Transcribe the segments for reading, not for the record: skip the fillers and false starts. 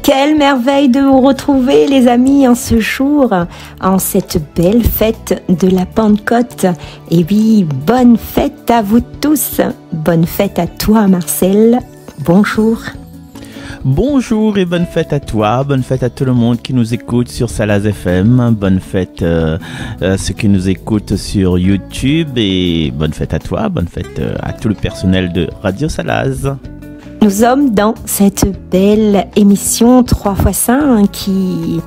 Quelle merveille de vous retrouver les amis en ce jour, en cette belle fête de la Pentecôte. Et oui, bonne fête à vous tous. Bonne fête à toi Marcel. Bonjour. Bonjour et bonne fête à toi, bonne fête à tout le monde qui nous écoute sur Salaz FM, bonne fête à ceux qui nous écoutent sur YouTube et bonne fête à toi, bonne fête à tout le personnel de Radio Salaz. Nous sommes dans cette belle émission 3x5 qui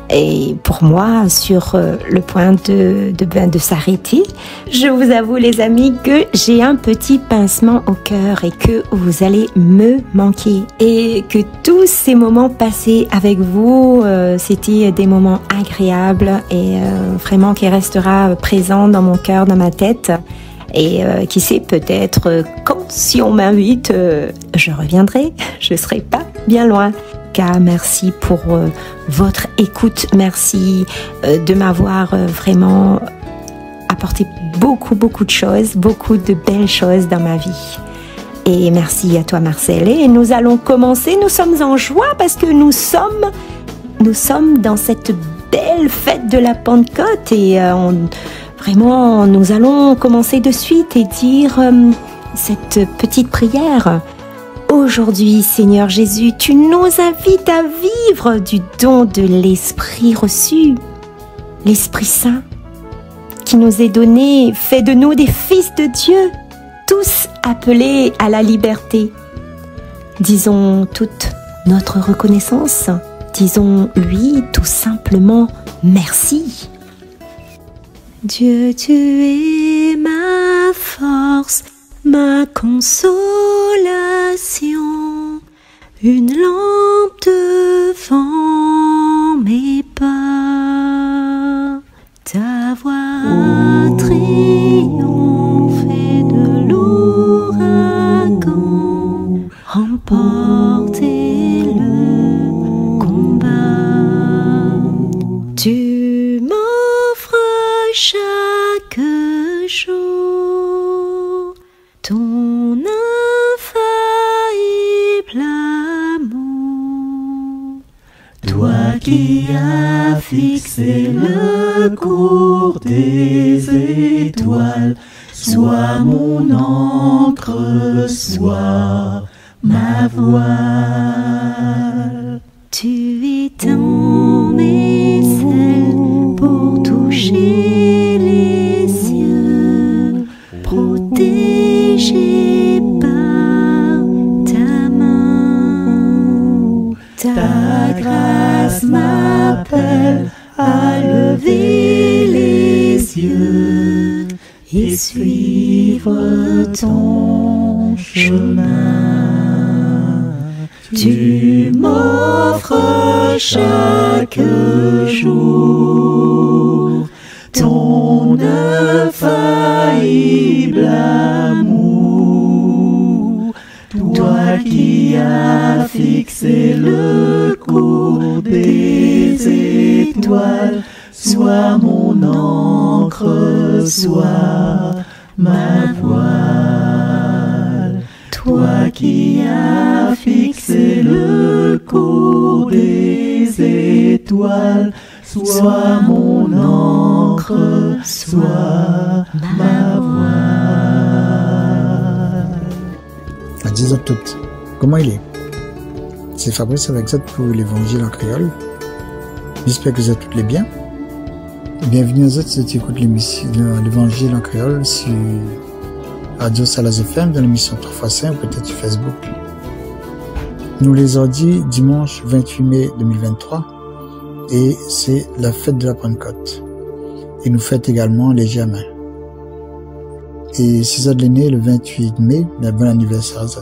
est pour moi sur le point de s'arrêter. Je vous avoue les amis que j'ai un petit pincement au cœur et que vous allez me manquer. Et que tous ces moments passés avec vous, c'était des moments agréables et vraiment qui restera présent dans mon cœur, dans ma tête. Et qui sait, peut-être, si on m'invite, je reviendrai, je serai pas bien loin. Car merci pour votre écoute, merci de m'avoir vraiment apporté beaucoup de choses, beaucoup de belles choses dans ma vie. Et merci à toi Marcel. Et nous allons commencer, nous sommes en joie parce que nous sommes dans cette belle fête de la Pentecôte et vraiment, nous allons commencer de suite et dire cette petite prière. Aujourd'hui, Seigneur Jésus, tu nous invites à vivre du don de l'Esprit reçu, l'Esprit Saint, qui nous est donné, fait de nous des fils de Dieu, tous appelés à la liberté. Disons toute notre reconnaissance, disons-lui tout simplement merci. Dieu, tu es ma force, ma consolation, une lampe devant mes pas. Ta voix triomphée de l'ouragan, remportez le combat. Tu m'offres chaque jour ton infaillible amour. Toi qui as fixé le cours des étoiles, sois mon encre, sois ma voile. Tu étends mes ailes pour toucher les cieux, protégé par ta main. Ta grâce m'appelle à lever les yeux et suivre ton chemin. Tu m'offres chaque jour ton infaillible amour. Toi qui as fixé le cours des étoiles, sois mon encre, sois ma voile. Toi qui as fixé le cours des étoiles, sois mon encre, sois ma voile. Dis à toutes, comment il est? C'est Fabrice avec vous pour l'évangile en créole. J'espère que vous êtes toutes les bien. Bienvenue aux autres qui écoutent l'évangile en créole sur Radio Salaz FM dans l'émission 3x5 ou peut-être sur Facebook. Nous les dit dimanche 28 mai 2023 et c'est la fête de la Pentecôte. Et nous fêtons également les Germains. Et si vous êtes né le 28 mai, bien bon anniversaire à vous.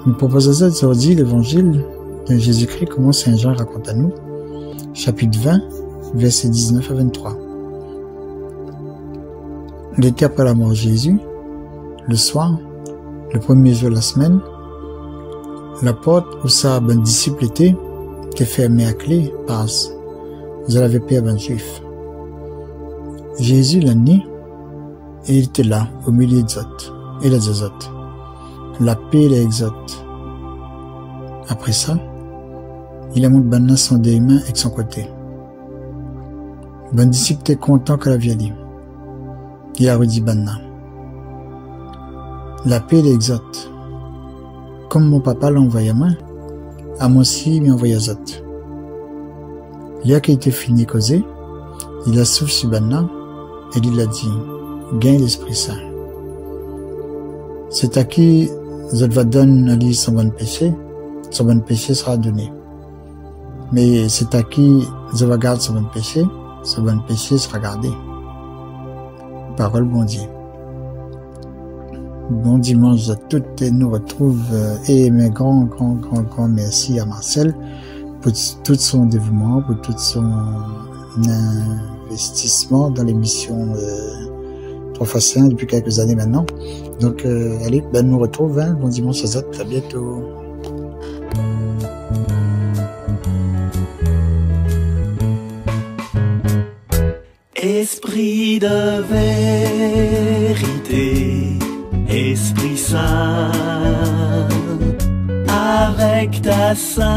Nous proposons aujourd'hui l'évangile de Jésus-Christ, comment Saint Jean raconte à nous, chapitre 20, versets 19 à 23. L'été après la mort de Jésus, le soir, le premier jour de la semaine, la porte où sa bonne disciple était fermée à clé, passe. Vous l'avez payé à un juif. Jésus l'a nié, et il était là, au milieu des autres. Et les autres. La paix les exhorte. Après ça, Il a montré Banna son des mains avec son côté. Bon disciple était content que la vie dit. Il a redit Banna. La paix l'exote. Comme mon papa l'a envoyé à moi aussi m'a envoyé à autres. Là qu'il était fini causer, il a soufflé sur Banna et il a dit, gagne l'Esprit Saint. C'est à qui Zot va donner son bon péché sera donné. Mais c'est à qui Zot va garder son bon péché sera gardé. Parole bon Dieu. Bon dimanche à toutes et nous retrouve et mes grand merci à Marcel pour tout son dévouement, pour tout son investissement dans l'émission 3x5 depuis quelques années maintenant. Donc allez, nous retrouve, bon dimanche à toutes, à bientôt. Esprit de vérité, Esprit Saint, avec ta sainteté,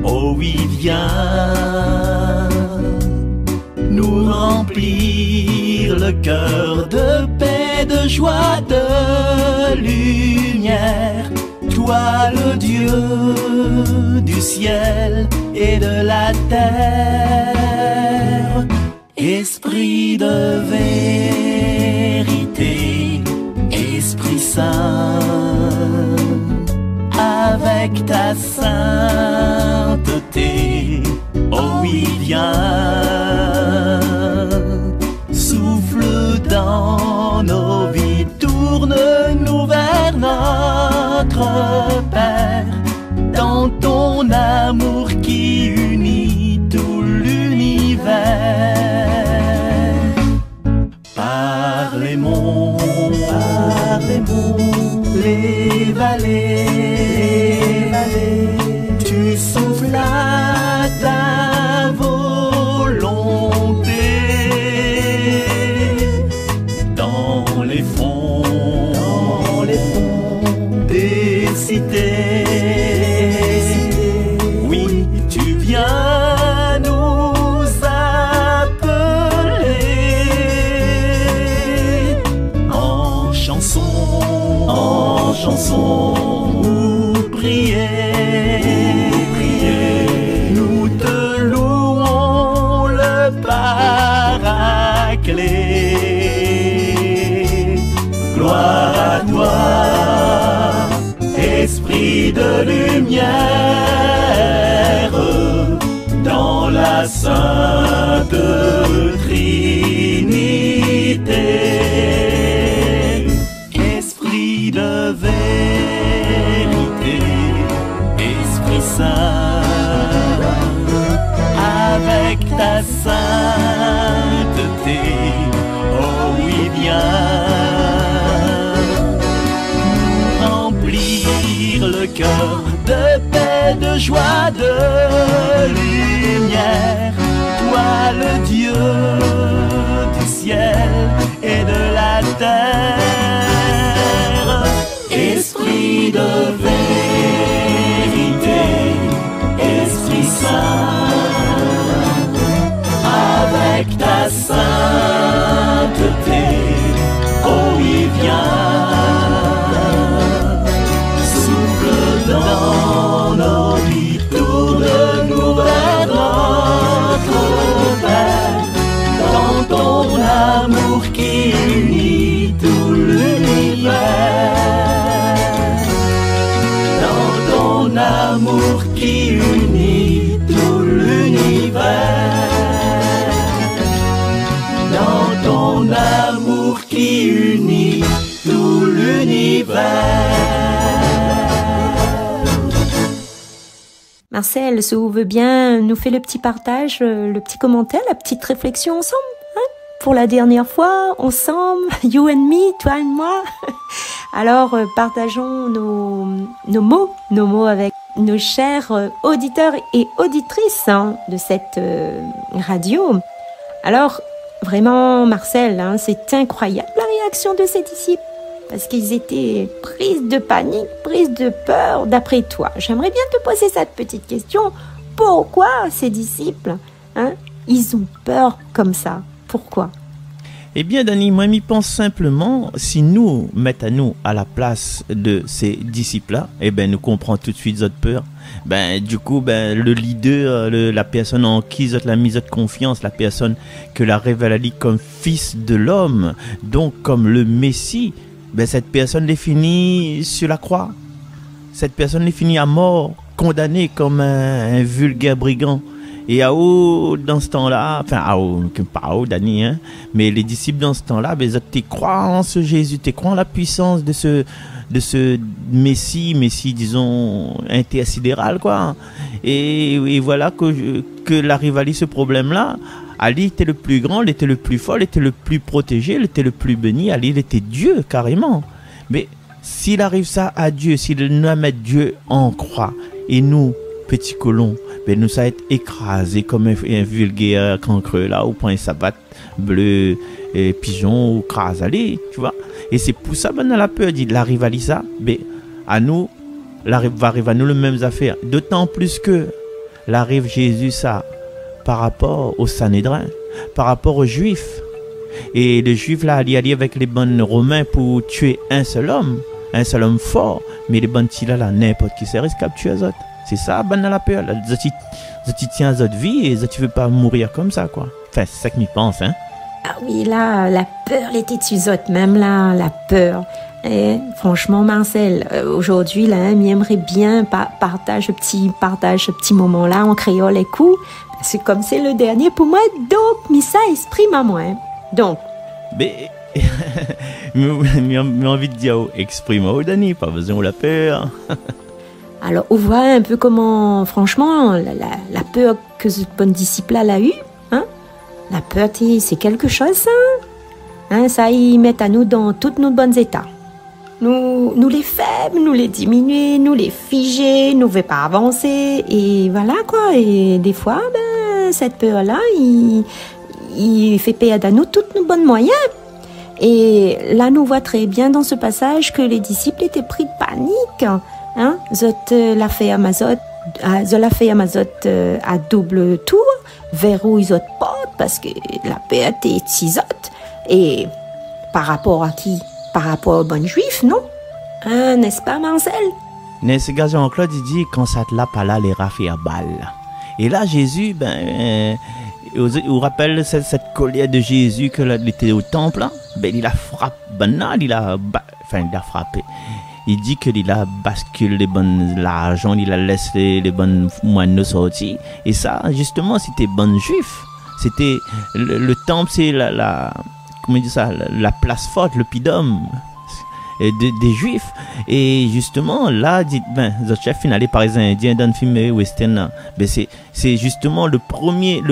oh oui, viens nous remplir le cœur de paix, de joie, de lumière. Toi le Dieu du ciel et de la terre, Esprit de vérité, Esprit Saint, avec ta sainteté, oh oui, viens, souffle dans nos vies, tourne-nous vers notre Père, dans ton amour qui unit tout l'univers. Par les monts, les vallées, tu souffles à ta volonté. Dans les fonds des cités, oui, tu viens nous appeler en chanson ou prier, nous te louons le Paraclet. Gloire à toi, Esprit de lumière, dans la Sainte Trinité. Esprit de vérité, Esprit Saint, avec ta sainteté, oh oui, viens nous remplir le cœur de paix, de joie, de lumière. Toi le Dieu du ciel et de la terre, Esprit de vérité, Esprit Saint, avec ta sainteté, oh oui, viens, souffle dans nos vies, tourne-nous vers notre Père, dans ton amour qui unit tout l'univers, dans ton amour qui unit tout l'univers, dans ton amour qui unit tout l'univers. Marcel, si vous veut bien, nous fait le petit partage, le petit commentaire, la petite réflexion ensemble, hein? Pour la dernière fois, ensemble, you and me, toi et moi. Alors, partageons nos mots avec nos chers auditeurs et auditrices de cette radio. Alors, vraiment, Marcel, c'est incroyable la réaction de ces disciples. parce qu'ils étaient prises de panique, prises de peur, d'après toi. J'aimerais bien te poser cette petite question. Pourquoi ces disciples, ils ont peur comme ça? Pourquoi? Eh bien, Dani, moi, m'y pense simplement, si nous mettons à nous à la place de ces disciples-là, eh ben, nous comprenons tout de suite notre peur. Ben, du coup, ben, le leader, la personne en qui vous la mise de confiance, la personne que la révèle comme fils de l'homme, donc comme le Messie, ben, cette personne est finie sur la croix. Cette personne est finie à mort, condamnée comme un vulgaire brigand. Et dans ce temps-là, pas Dani, mais les disciples dans ce temps-là, ben, ils croient en ce Jésus, ils croient en la puissance de ce Messie, disons, intersidéral, quoi. Et voilà que l'arrive à ce problème-là. Ali était le plus grand, il était le plus fort, il était le plus protégé, il était le plus béni. Ali, il était Dieu, carrément. Mais s'il arrive ça à Dieu, s'il nous met Dieu en croix, et nous, petits colons, ben nous ça être écrasé comme un vulgaire cancreux là, au point savate, bleu, pigeon ou crase, allez, tu vois. Et c'est pour ça, ben, on a la peur de la rivalité, ben, à nous, va arriver à nous les mêmes affaires. D'autant plus que l'arrive Jésus, ça, par rapport au Sanhédrin, par rapport aux Juifs. Et les Juifs, là, allaient avec les bonnes Romains pour tuer un seul homme fort. Mais les bonnes là, n'importe qui s'est risqué à tuer les autres. C'est ça, ben, la peur. Tu tiens à votre vie et tu veux pas mourir comme ça, quoi. Enfin, c'est ça que m'y pense, Ah oui, là, la peur était dessus autres, même là, la peur. Et franchement, Marcel, aujourd'hui, là, j'aimerais bien partager ce petit moment-là en créole et coup. C'est comme c'est le dernier pour moi, donc, mais ça exprime à moi. Donc. Mais, j'ai envie de dire, exprime, Dani, pas besoin de la peur. Alors, on voit un peu comment, franchement, la peur que ce bon disciple-là a eu, la peur, c'est quelque chose, ça. Ça y met à nous dans tous nos bons états. Nous les faibles, nous les diminuer, nous les figer, nous ne pouvons pas avancer. Et voilà, quoi. Et des fois, ben, cette peur-là, il fait perdre à nous tous nos bons moyens. Et là, nous voit très bien dans ce passage que les disciples étaient pris de panique. Zot la fait Amazot à double tour vers où ils ont porte parce que la paix était cisotte. Et par rapport à qui? Par rapport aux bons juifs, non? N'est-ce pas, Marcel? N'est-ce que Jean-Claude, il dit quand ça te l'a pas là, les rafés à balle. Et là, Jésus, ben, vous rappelle cette colère de Jésus que il était au temple, là? Ben, il a frappé, il a frappé. Il dit qu'il a basculé l'argent, il a laissé les bonnes moines sortir. Et ça, justement, c'était bon juif. C'était le temple, c'est comment dire ça, la place forte, le pidum des juifs. Et justement, là, dit, ben, le chef finalé par les Indiens dans le film western, ben, c'est justement le premier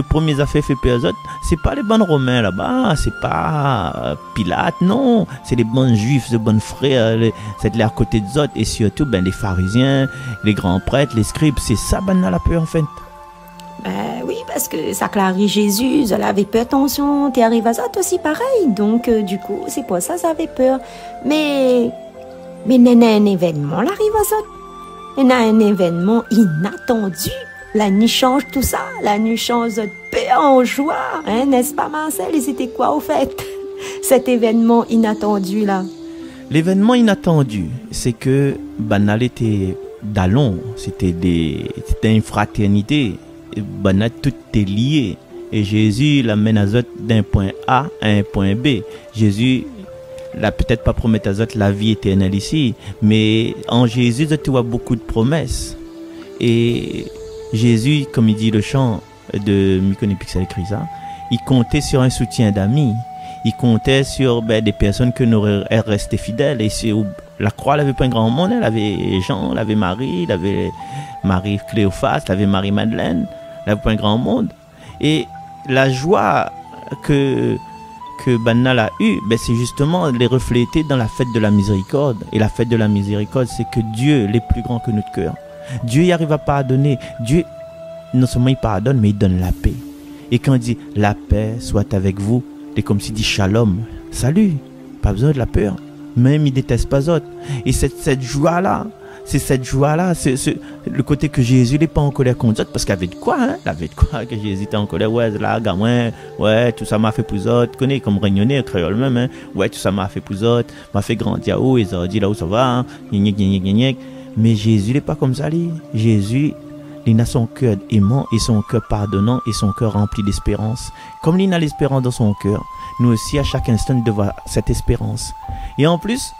affaire fait par eux autres. C'est pas les bons Romains là-bas, c'est pas Pilate, non. C'est les bons juifs, les bons frères, c'est à côté des autres. Et surtout, ben, les pharisiens, les grands prêtres, les scribes, c'est ça, ben, la peur, en fait. Ben oui, parce que ça clarie Jésus, ça avait peur, attention, t'es arrivé à ça aussi pareil. Donc, du coup, c'est pour ça avait peur. Mais il y a un événement, là, arrive à ça. Il y a un événement inattendu. La nuit change tout ça, la nuit change de paix en joie. N'est-ce pas, Marcel? Et c'était quoi, au fait, cet événement inattendu, là? L'événement inattendu, c'est que Banal était d'allons, c'était une fraternité. Ben, tout est lié. Et Jésus l'amène à Zot d'un point A à un point B. Jésus n'a peut-être pas promis à Zot la vie éternelle ici, mais en Jésus, tu vois beaucoup de promesses. Et Jésus, comme il dit le chant de Mikoni Pixel Krisa, il comptait sur un soutien d'amis. Il comptait sur des personnes que nous restaient fidèles. Et sur la croix, elle n'avait pas un grand monde. Elle avait Jean, elle avait Marie, elle avait Marie Cléophas, elle avait Marie-Madeleine. Elle n'avait pas un grand monde. Et la joie que Banal a eue, c'est justement les refléter dans la fête de la miséricorde. Et la fête de la miséricorde, c'est que Dieu est plus grand que notre cœur. Dieu y arrive à pardonner. Dieu, non seulement il pardonne, mais il donne la paix. Et quand il dit la paix soit avec vous, c'est comme s'il dit shalom, salut, pas besoin de la peur. même il déteste pas autres. Et cette joie-là, c'est le côté que Jésus n'est pas en colère contre autres, parce qu'il avait de quoi, hein? Il avait de quoi que Jésus était en colère. Ouais, là, gamin, ouais, tout ça m'a fait pour autres. Connais comme réunionnais, créole même, hein? Ouais, tout ça m'a fait pour autres, m'a fait grandir haut, ils ont dit là où ça va, hein? Mais Jésus n'est pas comme ça, lui. Jésus, il a son cœur aimant et son cœur pardonnant et son cœur rempli d'espérance. Comme il a l'espérance dans son cœur, nous aussi, à chaque instant, nous devons avoir cette espérance. Et en plus,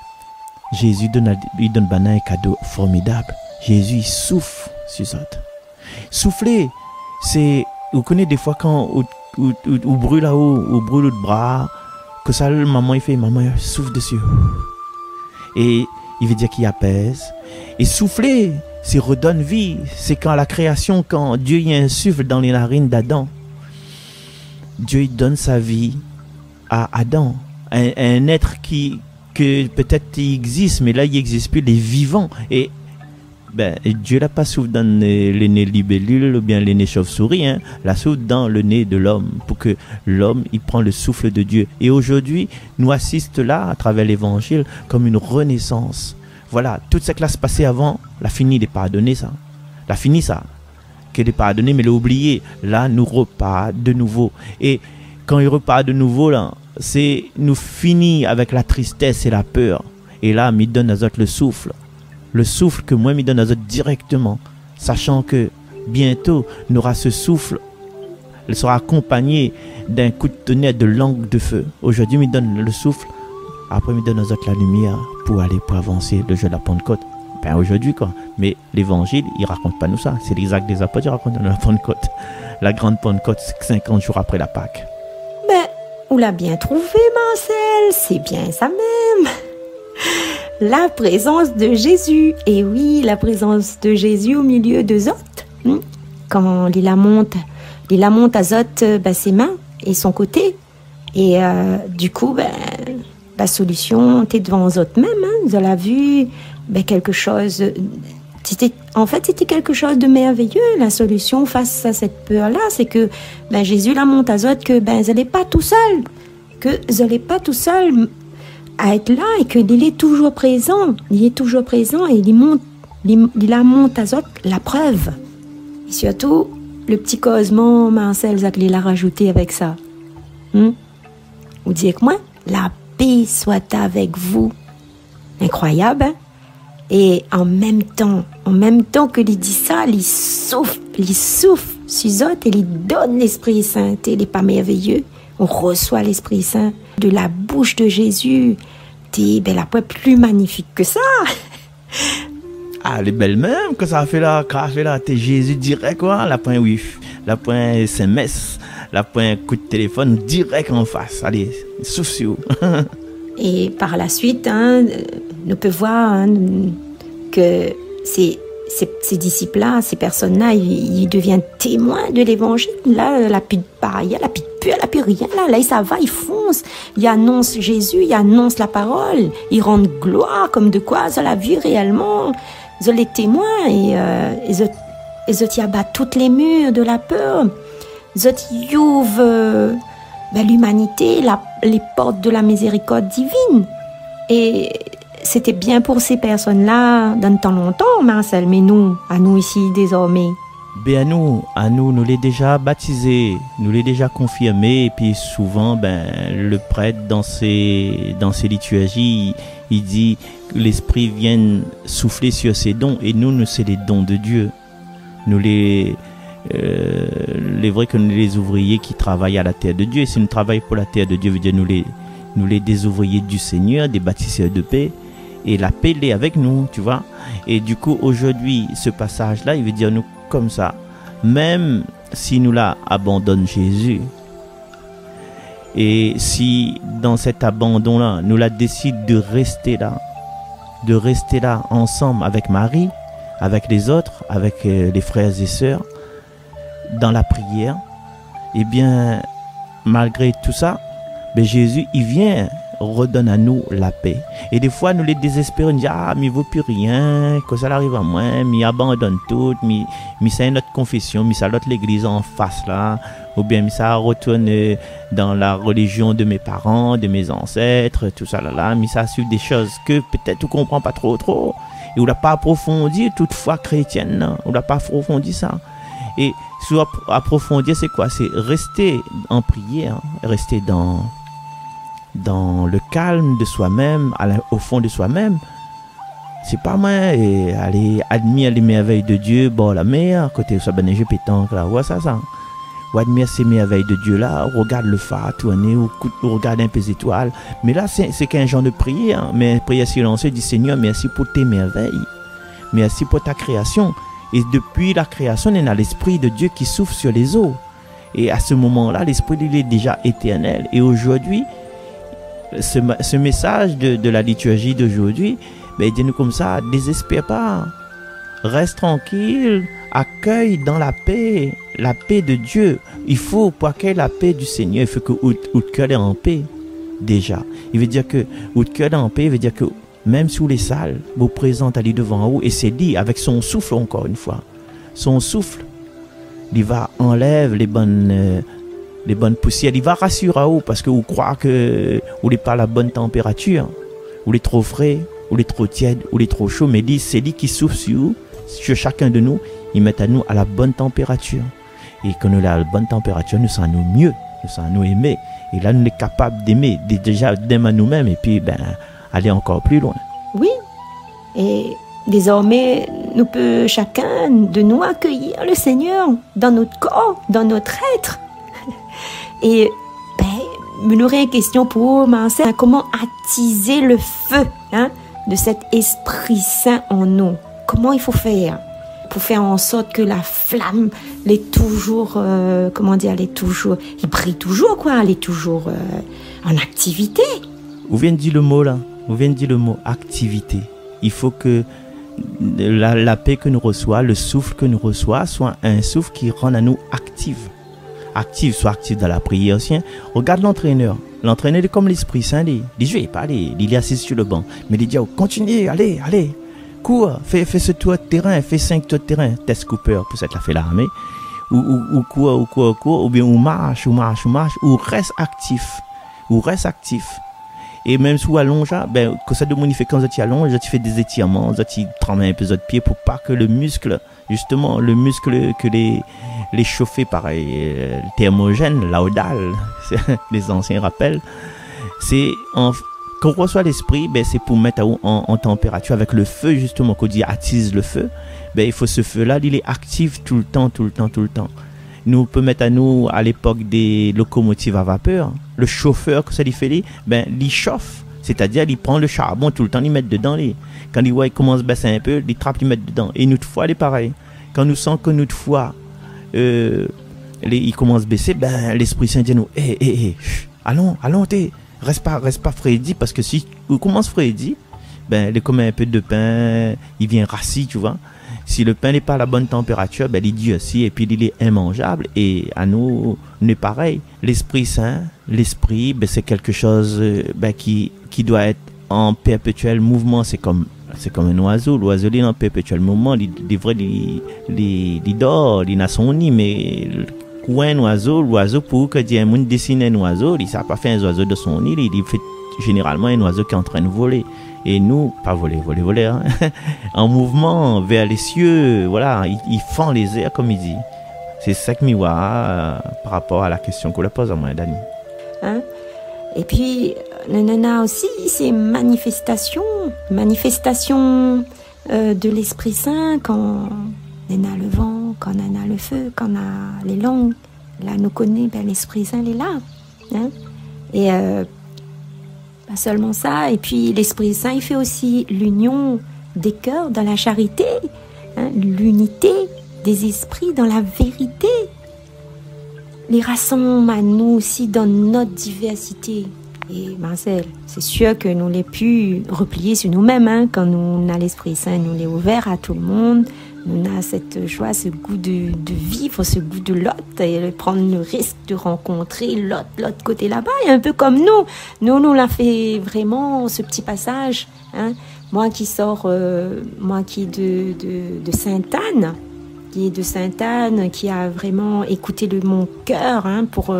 Jésus donne un cadeau formidable. Jésus, il souffle sur ça. Souffler, c'est, vous connaissez des fois quand on brûle là-haut, on brûle le bras, que ça, maman, il souffle dessus. Et il veut dire qu'il apaise. Et souffler, c'est redonne vie. C'est quand la création, quand Dieu y insuffle dans les narines d'Adam, Dieu il donne sa vie à Adam, un être que peut-être il existe, mais là il n'existe plus, les vivants. Et Dieu n'a pas soufflé dans le nez libellule ou bien le nez chauve-souris, hein. La souffle dans le nez de l'homme pour que l'homme il prend le souffle de Dieu. Et aujourd'hui, nous assiste là à travers l'évangile comme une renaissance. Voilà, toute cette classe passée avant, la fini de pardonner ça. La fini ça. Qu'elle est pardonnée, mais elle a oublié. Là, nous repart de nouveau. Et quand il repart de nouveau, là, c'est nous finit avec la tristesse et la peur. Et là, il donne à autres le souffle. Le souffle que moi, il donne à autres directement. Sachant que bientôt, nous aura ce souffle. Elle sera accompagnée d'un coup de tonnerre de langue de feu. Aujourd'hui, il donne le souffle. Après, il donne aux autres la lumière pour avancer le jour de la Pentecôte. Ben aujourd'hui, quoi. Mais l'évangile, il raconte pas nous ça. C'est les actes des apôtres qui racontent la Pentecôte. La grande Pentecôte, 50 jours après la Pâque. Ben, on l'a bien trouvé, Marcel. C'est bien ça même. La présence de Jésus. Et oui, la présence de Jésus au milieu de Zot. Quand il la monte à Zot, ses mains et son côté. Et du coup, la solution, t'es devant Zot même. Hein, vous avez vu quelque chose. C'était quelque chose de merveilleux. La solution face à cette peur-là, c'est que Jésus la monte à Zot que vous n'allez pas tout seul. Que vous n'allez pas tout seul à être là et qu'il est toujours présent. Il est toujours présent et il la monte à Zot, la preuve. Et surtout, le petit causement, Marcel, il l'a rajouté avec ça. Vous dites que moi, la paix soit avec vous. Incroyable, hein? Et en même temps que il dit ça, il souffle sur Zot et il donne l'Esprit Saint. Il n'est pas merveilleux. On reçoit l'Esprit Saint de la bouche de Jésus. La poêle plus magnifique que ça. Ah, elle est belle même que ça a fait là, t'es Jésus direct, quoi. La point Wi-Fi, la point SMS, la point coup de téléphone direct en face. Allez, soucieux. Et par la suite, nous pouvons voir que ces disciples-là, ces personnes-là, ils deviennent témoins de l'évangile. Là, il n'y a plus de pareil, il n'y a plus de peur, il n'y a plus rien. Là, ça va, ils foncent. Ils annoncent Jésus, ils annoncent la parole. Ils rendent gloire comme de quoi ils l'a vu réellement. Ils sont les témoins et ils abattent toutes les murs de la peur. Ils ouvrent l'humanité, les portes de la miséricorde divine. Et c'était bien pour ces personnes-là dans le temps longtemps, Marcel, mais à nous ici désormais. À nous les déjà baptisés, nous les déjà confirmés, et puis souvent, le prêtre dans ses liturgies, il dit que l'Esprit vienne souffler sur ses dons, et nous c'est les dons de Dieu. Nous les vrai que nous les ouvriers qui travaillent à la terre de Dieu, et si nous travaillons pour la terre de Dieu, veut dire nous les des ouvriers du Seigneur, des bâtisseurs de paix, et la paix est avec nous, tu vois. Et du coup, aujourd'hui, ce passage-là, il veut dire nous comme ça, même si nous la abandonne Jésus, et si dans cet abandon-là, nous la décide de rester là ensemble avec Marie, avec les autres, avec les frères et sœurs, dans la prière, eh bien, malgré tout ça, Jésus, il vient redonne à nous la paix. Et des fois, nous les désespérons, nous disons, ah, mais il ne vaut plus rien, que ça arrive à moi, mais abandonne tout, mais ça est notre confession, mais ça l'autre l'église en face là, ou bien mais ça retourne dans la religion de mes parents, de mes ancêtres, tout ça là, mais ça suit des choses que peut-être on ne comprend pas trop, et on n'a pas approfondi, toutefois chrétienne, on n'a pas approfondi ça. Et sur approfondir, c'est quoi? C'est rester en prière, rester dans le calme de soi-même, au fond de soi-même. C'est pas mal, et aller admirer les merveilles de Dieu, bon, la mer, côté ça, ben, je pétanque, là, ouais, ça. Ou admire ces merveilles de Dieu, là, regarde le phare tourner, ou regarde un peu les étoiles. Mais là, c'est qu'un genre de prière, mais prière silencieuse, dit Seigneur, merci pour tes merveilles, merci pour ta création. Et depuis la création, il y a l'Esprit de Dieu qui souffle sur les eaux. Et à ce moment-là, l'Esprit, il est déjà éternel. Et aujourd'hui, ce message de la liturgie d'aujourd'hui, ben, dis-nous comme ça, désespère pas. Reste tranquille, accueille dans la paix de Dieu. Il faut, pour accueillir la paix du Seigneur, il faut que votre cœur est en paix, déjà. Il veut dire que votre cœur est en paix, il veut dire que même sous les salles, vous présentez aller devant vous et c'est dit avec son souffle encore une fois. Son souffle, il va enlève les bonnes poussières, il va rassurer à vous parce que vous croyez que vous n'êtes pas à la bonne température, vous êtes trop frais, vous êtes trop tiède, vous êtes trop chaud, mais c'est lui qui souffle sur chacun de nous, il met à nous à la bonne température. Et quand nous sommes à la bonne température, nous sommes mieux, nous sommes aimés. Et là, nous sommes capables d'aimer, déjà d'aimer nous-mêmes et puis aller encore plus loin. Oui, et désormais, nous peut chacun de nous accueillir le Seigneur dans notre corps, dans notre être. Et nous aurons une question pour commencer. Comment attiser le feu de cet Esprit Saint en nous? Comment il faut faire pour faire en sorte que la flamme est toujours, il brille toujours, quoi, elle est toujours en activité. Vous venez de dire le mot là. Vous venez de dire le mot activité. Il faut que la paix que nous reçoit, le souffle que nous reçoit, soit un souffle qui rend à nous actifs. Actifs, soit actifs dans la prière aussi. Regarde l'entraîneur. L'entraîneur est comme l'Esprit Saint. Il dit, je ne vais pas aller. Il est assis sur le banc. Mais il dit, oh, continuez, allez. Cours, fais ce tour de terrain, fais 5 tours de terrain. Test Cooper, pour ça, il a fait l'armée. Ou cours, ou bien ou marche, ou reste actif. Et même si vous allongez, quand ça demande, quand vous allongez, tu fais des étirements, tu trembles un peu de pied pour pas que le muscle que les chauffés pareil, thermogène, laudal, les anciens rappellent, c'est quand on reçoit l'esprit, c'est pour mettre en température avec le feu, justement, qu'on dit attise le feu, il faut ce feu-là, il est actif tout le temps. Nous peut mettre à l'époque des locomotives à vapeur, le chauffeur que ça lui fait, il chauffe, c'est-à-dire il prend le charbon tout le temps, il met dedans, quand il commence à baisser un peu, il trappe, il met dedans. Et notre foi, il est pareil. Quand nous sentons que notre foi, il commence à baisser, l'Esprit Saint dit nous, allons, reste pas Freddy, parce que si on commence Freddy, il comme un peu de pain, il vient rassis, tu vois. Si le pain n'est pas à la bonne température, il dit aussi, et puis il est immangeable. Et à nous, on est pareil. L'Esprit Saint, c'est quelque chose qui doit être en perpétuel mouvement. C'est comme un oiseau. L'oiseau il est en perpétuel mouvement. Il dort, il n'a son nid, mais l'oiseau, pour que Dieu dessine un oiseau, il ne sait pas faire un oiseau de son nid, il fait généralement un oiseau qui est en train de voler. Et nous, pas voler, en mouvement vers les cieux, voilà, il fend les airs comme il dit. C'est ça que par rapport à la question qu'on pose à moi, Dani. Et puis, on a aussi ces manifestations de l'Esprit Saint quand on a le vent, quand on a le feu, quand on a les langues. Là, nous connaît, l'Esprit Saint, il est là. Et pas seulement ça, et puis l'Esprit Saint, il fait aussi l'union des cœurs dans la charité, l'unité des esprits dans la vérité. Les rassemble à nous aussi dans notre diversité. Et Marcel, c'est sûr que nous l'avons pu replier sur nous-mêmes, quand nous avons l'Esprit Saint, nous l'avons ouvert à tout le monde, on a cette joie, ce goût de vivre, ce goût de l'autre, et de prendre le risque de rencontrer l'autre côté là-bas, et un peu comme nous. Nous, on a fait vraiment ce petit passage, hein. Moi qui est de Sainte-Anne, qui a vraiment écouté mon cœur, hein, pour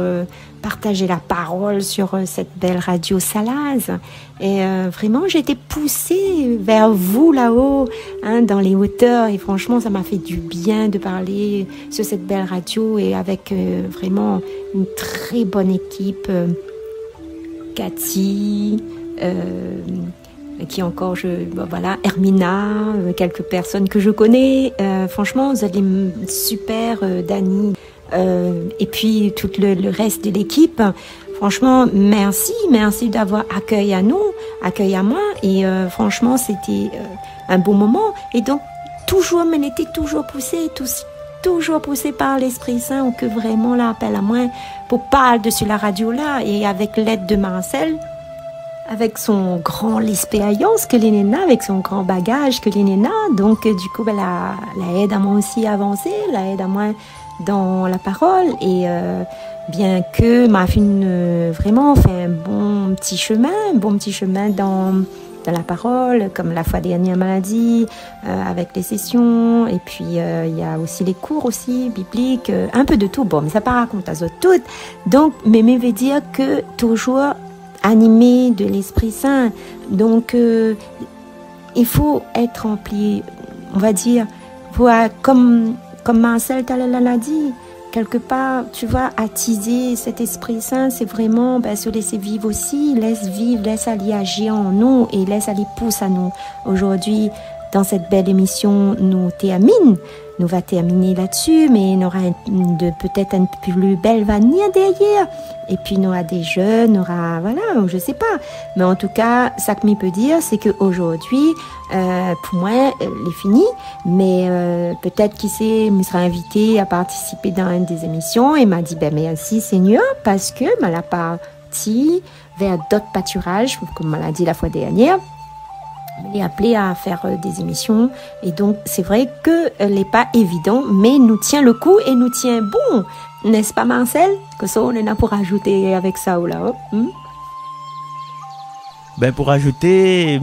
partager la parole sur cette belle radio Salaz. Et vraiment, j'ai été poussée vers vous là-haut, hein, dans les hauteurs. Et franchement, ça m'a fait du bien de parler sur cette belle radio et avec vraiment une très bonne équipe. Cathy, qui encore, voilà, Hermina, quelques personnes que je connais. Franchement, vous êtes super, Dani, et puis tout le reste de l'équipe. Franchement, merci d'avoir accueilli à moi. Et franchement, c'était un bon moment. Et donc, on était toujours poussé par l'Esprit Saint, ou que vraiment l'appel à moi pour parler dessus la radio là, et avec l'aide de Marcel, avec son grand l'expérience que l'Inéna, avec son grand bagage que l'Inéna. Donc, du coup, la aide à moi aussi à avancer, la aide à moi dans la parole. Et bien que m'a vraiment fait un bon petit chemin dans la parole, comme la fois dernière maladie, avec les sessions. Et puis, il y a aussi les cours aussi, bibliques, un peu de tout. Bon, mais ça pas raconte à tout. Donc, mais veut dire que toujours animé de l'Esprit Saint. Donc, il faut être rempli, on va dire, comme Marcel l'a dit, quelque part, tu vois, attiser cet Esprit Saint, c'est vraiment se laisser vivre aussi, laisse aller agir en nous et laisse aller pousser à nous. Aujourd'hui, dans cette belle émission, nous va terminer là-dessus, mais il y aura peut-être une plus belle vanille derrière. Et puis, il y aura des jeunes, voilà, je sais pas. Mais en tout cas, ça que je peux dire, c'est qu'aujourd'hui, pour moi, il est fini. Mais peut-être qu'il sera invité à participer dans une des émissions. Et m'a dit, merci Seigneur, parce que m'a parti vers d'autres pâturages, comme on l'a dit la fois dernière. Il est appelé à faire des émissions, et donc c'est vrai que n'est pas évident, mais nous tient le coup et nous tient bon, n'est-ce pas Marcel? Que ça on en a pour ajouter avec ça ou là, pour ajouter,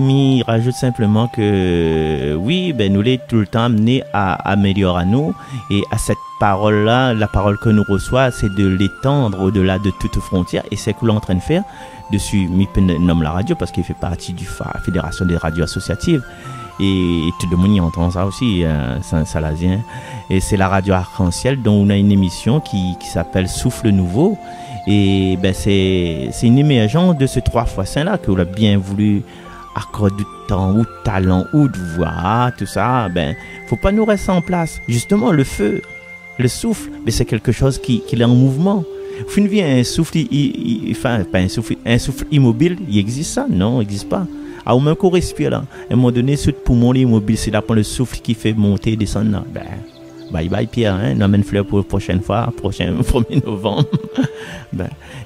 rajoute simplement que oui, nous l'est tout le temps amené à améliorer nous, et à cette parole-là, la parole que nous reçoit, c'est de l'étendre au-delà de toute frontière, et c'est ce que l'on est en train de faire dessus. Nomme la radio parce qu'il fait partie du Fédération des radios associatives, et tout le monde y entend ça aussi, Saint-Salazien, et c'est la radio Arc-en-Ciel dont on a une émission qui s'appelle Souffle Nouveau. Et c'est une émergence de ce 3x5 là que l'on a bien voulu accorder du temps ou talent ou de voix, tout ça. Faut pas nous rester en place. Justement, le feu, le souffle, c'est quelque chose qui est en mouvement. Fin vie, un souffle, un souffle immobile, il existe ça? Non, il n'existe pas. À au même qu'on respire là, à un moment donné, ce poumon immobile, c'est là pour le souffle qui fait monter et descendre là. Bye bye Pierre, hein? On amène fleur pour la prochaine fois, 1er novembre.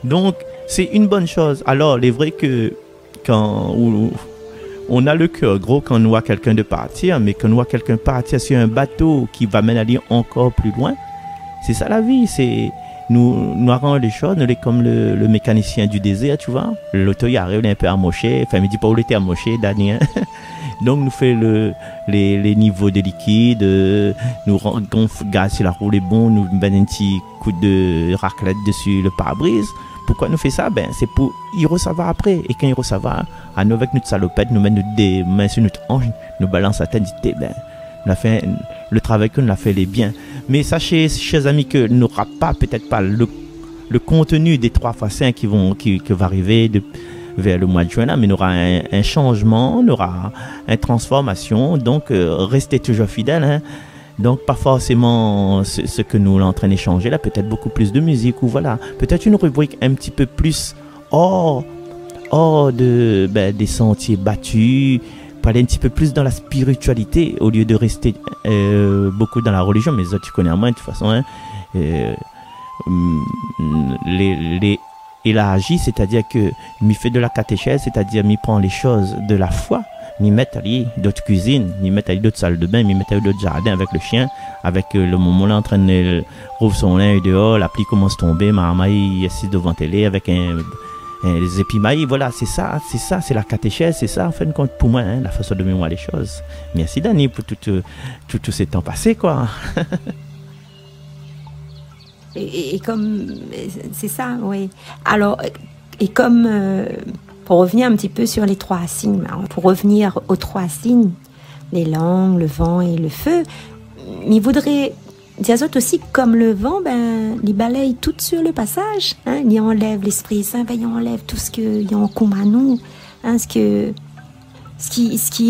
Donc, c'est une bonne chose. Alors, il est vrai que quand on a le cœur gros quand on voit quelqu'un de partir, mais quand on voit quelqu'un partir sur un bateau qui va mener aller encore plus loin, c'est ça la vie. C'est nous arrangeons les choses, nous sommes comme le mécanicien du désert, tu vois. L'auto il arrive, il est un peu amoché, enfin il me dit pas où il était amoché, Daniel. Donc nous fait les niveaux de liquide, nous gonfle gaz sur la roue, les bons, nous mettons un petit coup de raclette dessus le pare-brise. Pourquoi nous fait ça? C'est pour y recevoir après. Et quand il recevoir, à nous avec notre salopette, nous mettons des mains sur notre hanche, nous balance la tête, on a fait le travail qu'on a fait les biens. Mais sachez, chers amis, que n'aura pas peut-être pas le contenu des 3x5 qui va arriver vers le mois de juin là, mais on aura un changement, on aura une transformation. Donc restez toujours fidèles, hein. Donc pas forcément ce que nous sommes en train d'échanger là, peut-être beaucoup plus de musique, ou voilà, peut-être une rubrique un petit peu plus hors des sentiers battus, parler un petit peu plus dans la spiritualité au lieu de rester beaucoup dans la religion. Mais ça tu connais à moi de toute façon, hein. Les élargis, c'est-à-dire que m'y fait de la catéchèse, c'est-à-dire m'y prend les choses de la foi, m'y mettre aller d'autres cuisines, m'y mettre aller d'autres salles de bain, m'y mettre aller d'autres jardins avec le chien, avec le moment là en train de rouvre son linge dehors, la pluie commence à tomber, maman est assise devant télé avec les épimailles, voilà, c'est ça, c'est la catéchèse, c'est ça en fin de compte pour moi, hein, la façon de mémoire les choses. Merci Dani pour tout ces temps passés, quoi. Et comme, c'est ça, oui. Alors, et comme, pour revenir un petit peu sur les trois signes, hein, pour revenir aux trois signes, les langues, le vent et le feu, il voudrait dire aussi, comme le vent, ben, il balaye tout sur le passage, hein, il enlève l'Esprit Saint, ben, il enlève tout ce qu'il y a en commun à nous, hein, ce qui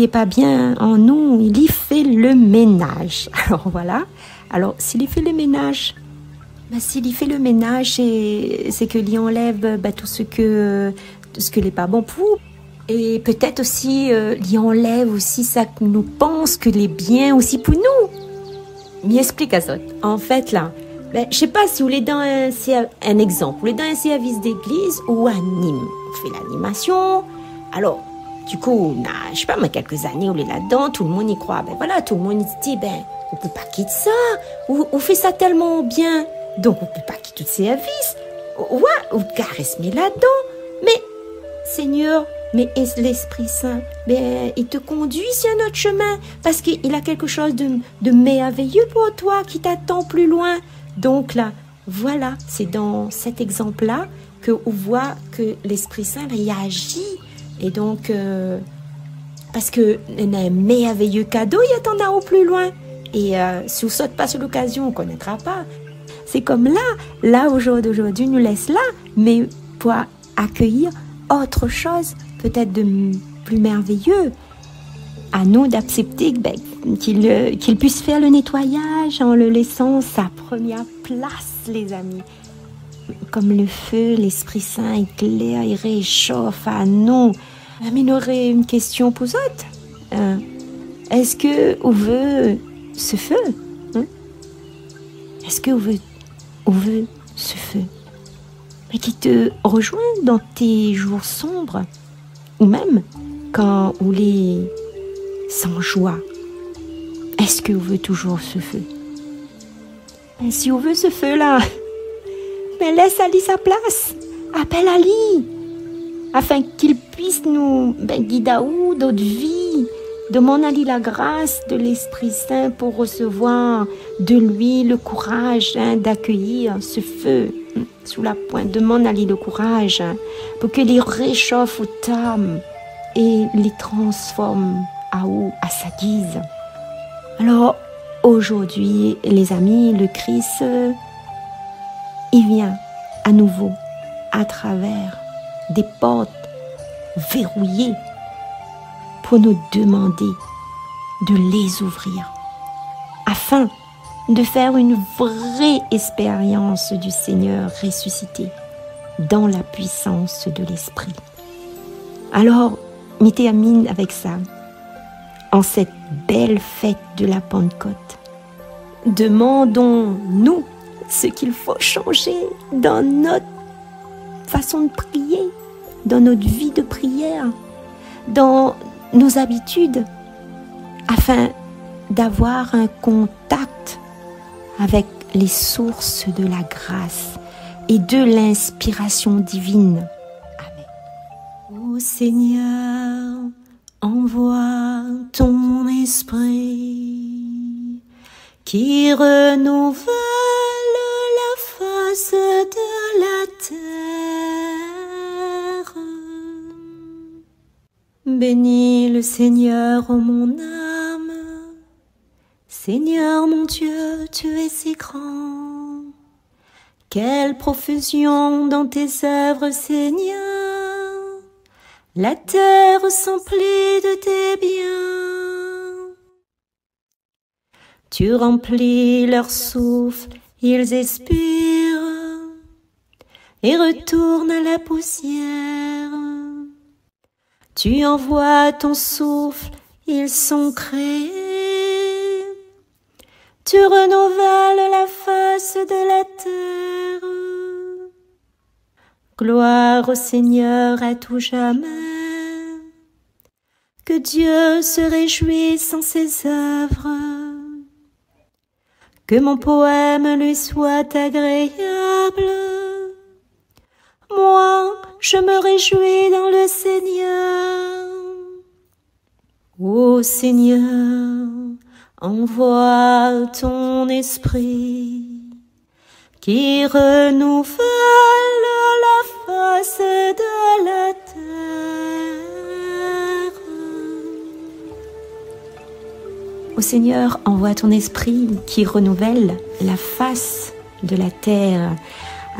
est pas bien en nous, il y fait le ménage. Alors voilà, alors s'il y fait le ménage, ben, s'il y fait le ménage, c'est qu'il y enlève ben, tout ce que n'est pas bon pour vous. Et peut-être aussi, il y enlève aussi ça que nous pense que les biens aussi pour nous. M'y explique à ça. En fait, là, ben, je sais pas si vous voulez dans un exemple, vous voulez dans un service d'église ou anime. On fait l'animation. Alors, du coup, je sais pas, mais quelques années, on est là-dedans, tout le monde y croit. Ben voilà, tout le monde se dit, ben, on peut pas quitter ça. On fait ça tellement bien. Donc, on peut pas quitter tout le service. Ouais, on caresse mais là-dedans. Mais, Seigneur, mais l'Esprit Saint, ben, il te conduit sur notre chemin parce qu'il a quelque chose de merveilleux pour toi qui t'attend plus loin. Donc là, voilà, c'est dans cet exemple-là qu'on voit que l'Esprit Saint, il agit. Et donc, parce qu'il y a un merveilleux cadeau, il attendra au plus loin. Et si on ne saute pas sur l'occasion, on ne connaîtra pas. C'est comme là aujourd'hui nous laisse là, mais pour accueillir autre chose, peut-être de plus merveilleux. À nous d'accepter ben, qu'il puisse faire le nettoyage en le laissant sa première place, les amis. Comme le feu, l'Esprit Saint éclaire, il réchauffe à nous. Mais il aurait une question pour vous autres. Est-ce que vous veut ce feu, hein? Est-ce que vous veut ce feu? Mais qui te rejoint dans tes jours sombres, ou même quand on est sans joie. Est-ce que vous veut toujours ce feu? Ben, si on veut ce feu-là, ben, laisse Ali sa place. Appelle Ali, afin qu'il puisse nous guider à notre vie. Demande à Ali la grâce de l'Esprit Saint pour recevoir de lui le courage d'accueillir ce feu sous la pointe. Demande à lui le courage pour qu'il les réchauffe aux âmes et les transforme à sa guise. Alors aujourd'hui, les amis, le Christ, il vient à nouveau à travers des portes verrouillées pour nous demander de les ouvrir afin de faire une vraie expérience du Seigneur ressuscité dans la puissance de l'Esprit. Alors, mettez amine avec ça, en cette belle fête de la Pentecôte. Demandons-nous ce qu'il faut changer dans notre façon de prier, dans notre vie de prière, dans nos habitudes, afin d'avoir un contact avec les sources de la grâce et de l'inspiration divine. Amen. Ô Seigneur, envoie ton esprit qui renouvelle la face de la terre. Bénis le Seigneur, ô mon âme. Seigneur mon Dieu, tu es si grand. Quelle profusion dans tes œuvres, Seigneur. La terre s'emplit de tes biens. Tu remplis leur souffle, ils expirent et retournent à la poussière. Tu envoies ton souffle, ils sont créés. Tu renouvelles la face de la terre. Gloire au Seigneur à tout jamais. que Dieu se réjouisse en ses œuvres, que mon poème lui soit agréable. Moi, je me réjouis dans le Seigneur. Ô Seigneur, envoie ton esprit qui renouvelle la face de la terre. Ô Seigneur, envoie ton esprit qui renouvelle la face de la terre.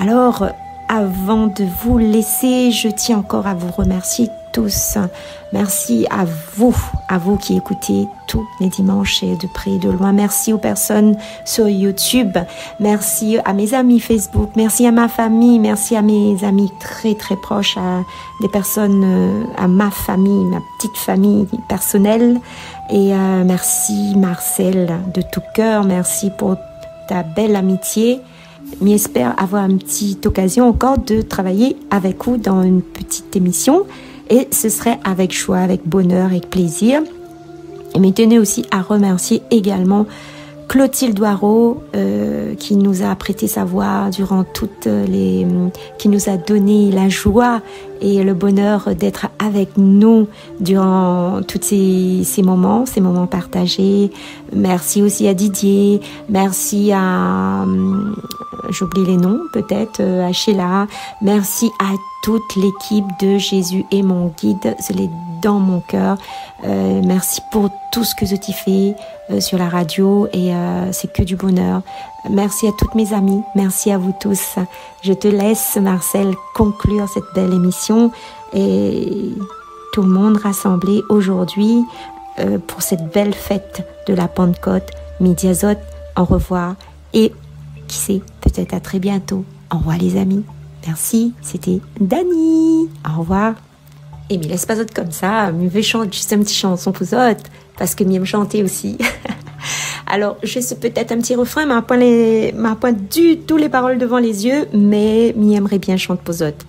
Alors, avant de vous laisser, je tiens encore à vous remercier tous. Merci à vous qui écoutez tous les dimanches et de près et de loin. Merci aux personnes sur YouTube. Merci à mes amis Facebook. Merci à ma famille. Merci à mes amis très très proches, à des personnes, à ma famille, ma petite famille personnelle. Et merci Marcel de tout cœur. Merci pour ta belle amitié. J'espère avoir une petite occasion encore de travailler avec vous dans une petite émission. Et ce serait avec joie, avec bonheur, avec plaisir. Et me tenez aussi à remercier également Clotilde Doireau qui nous a prêté sa voix durant qui nous a donné la joie et le bonheur d'être avec nous durant tous ces moments partagés. Merci aussi à Didier, merci à, j'oublie les noms peut-être, à Sheila, merci à toute l'équipe de Jésus est mon guide, je l'ai dans mon cœur. Merci pour tout ce que tu fais sur la radio et c'est que du bonheur. Merci à toutes mes amies, merci à vous tous. Je te laisse, Marcel, conclure cette belle émission et tout le monde rassemblé aujourd'hui pour cette belle fête de la Pentecôte. Midi Azote, au revoir et qui sait, peut-être à très bientôt. Au revoir les amis. Merci, c'était Dani. Au revoir. Et me laisse pas autre comme ça, me vais chanter juste une petite chanson pour autres, parce que m'aime chanter aussi. Alors, je sais peut-être un petit refrain, m'a point du tout les paroles devant les yeux, mais m'aimerais bien chanter pour autres.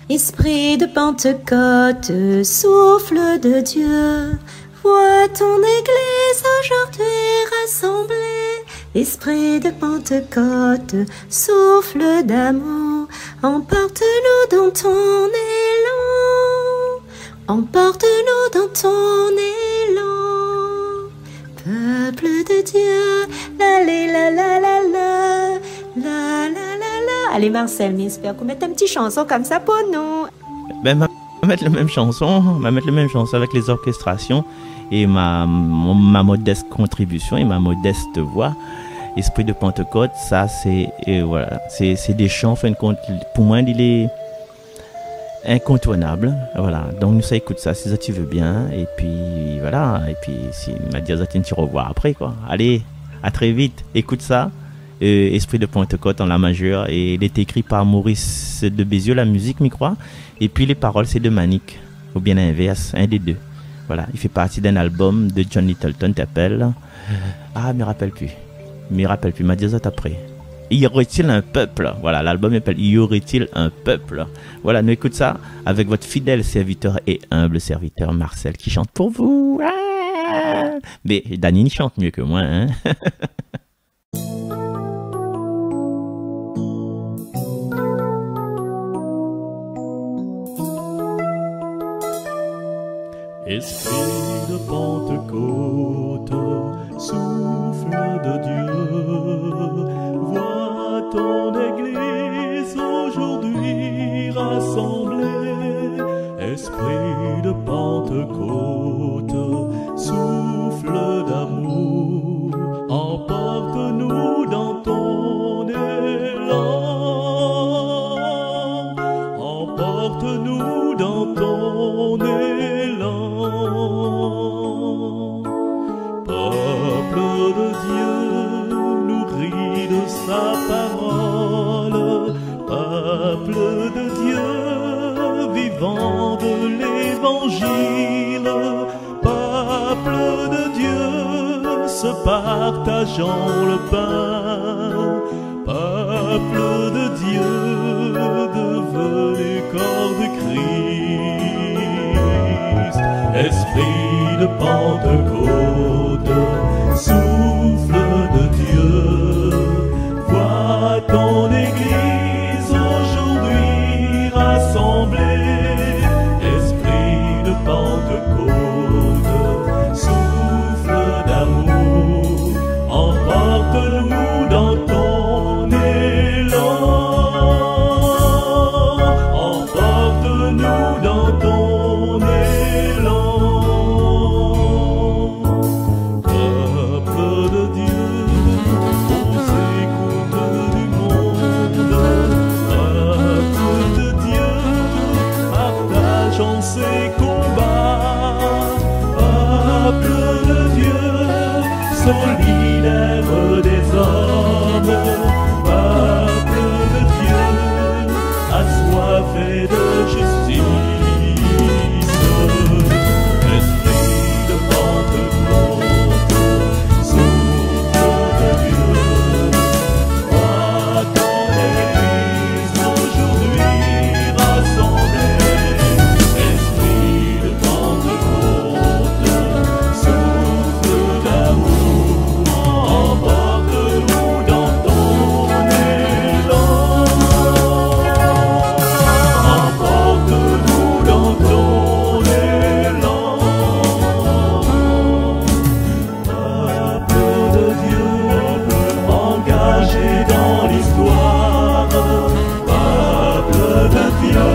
Esprit de Pentecôte, souffle de Dieu, vois ton église aujourd'hui rassemblée. Esprit de Pentecôte, souffle d'amour, emporte-nous dans ton élan. Emporte-nous dans ton élan. Peuple de Dieu, la la la la la la la la. Allez Marcel, j'espère qu'on mette une petite chanson comme ça pour nous. Ben, on va mettre la même chanson, avec les orchestrations et ma modeste contribution et ma modeste voix. Esprit de Pentecôte, ça c'est voilà, c'est des chants, en fin de compte, pour moi il est incontournable. Voilà, donc nous ça écoute ça si ça tu veux bien et puis voilà, et puis si m'a dit ça tu revois après quoi. Allez, à très vite, écoute ça. Esprit de Pentecôte en la majeure et il est écrit par Maurice de Bézieux, la musique m'y croit, et puis les paroles c'est de Manic ou bien l'inverse, un des deux. Voilà, il fait partie d'un album de John Littleton t'appelle me rappelle plus, m'a dit ça après. Y aurait-il un peuple? Voilà, l'album s'appelle Y aurait-il un peuple? Voilà, nous écoute ça avec votre fidèle serviteur et humble serviteur Marcel qui chante pour vous. Ah, mais Dani chante mieux que moi, hein. Esprit de Pentecôte, souffle de Dieu, vois ton église aujourd'hui rassemblée. Esprit de Pentecôte, souffle d'amour, emporte-nous dans ton élan. Emporte-nous dans ton élan. Peuple de Dieu, nourri de sa parole, peuple de Dieu, vivant de l'évangile, peuple de Dieu, se partageant le pain, peuple de Dieu, devenu corps de Christ, esprit de Pentecôte, souffle de Dieu, vois ton Église aujourd'hui rassemblée. Esprit de Pentecôte, souffle d'amour, emporte-nous dans ton élan. Emporte-nous dans ton élan. Peuple de Dieu, aux écoutes du monde, peuple de Dieu, partageons ses combats. Peuple de Dieu, solidaire des hommes. Peuple de Dieu, assoiffé de justice. Esprit de Pentecôte, souffle de Dieu, vois ton Église aujourd'hui rassemblée. Esprit de Pentecôte, souffle d'amour, emporte-nous dans ton élan. Emporte-nous dans ton élan. Peuple de Dieu, engagé dans l'histoire. Peuple de Dieu,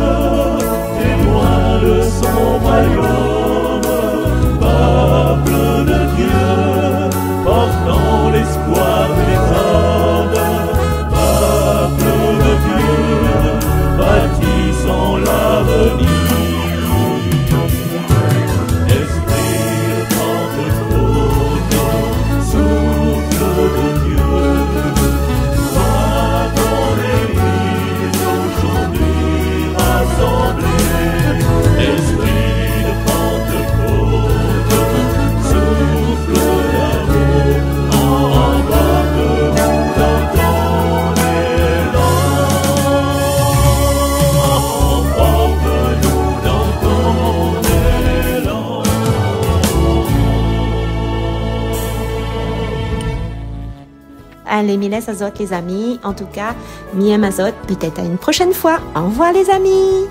témoin de son royaume. Peuple de Dieu, portant l'espoir des hommes. Peuple de Dieu, bâtissant l'avenir. Esprit de Pentecôte, souffle de Dieu, vois ton Église aujourd'hui rassemblée. Esprit de Pentecôte, souffle d'amour, emporte-nous dans ton élan. Emporte-nous dans ton élan. Allez, Miles Azot, les amis. En tout cas, Miem Azot, peut-être à une prochaine fois. Au revoir, les amis.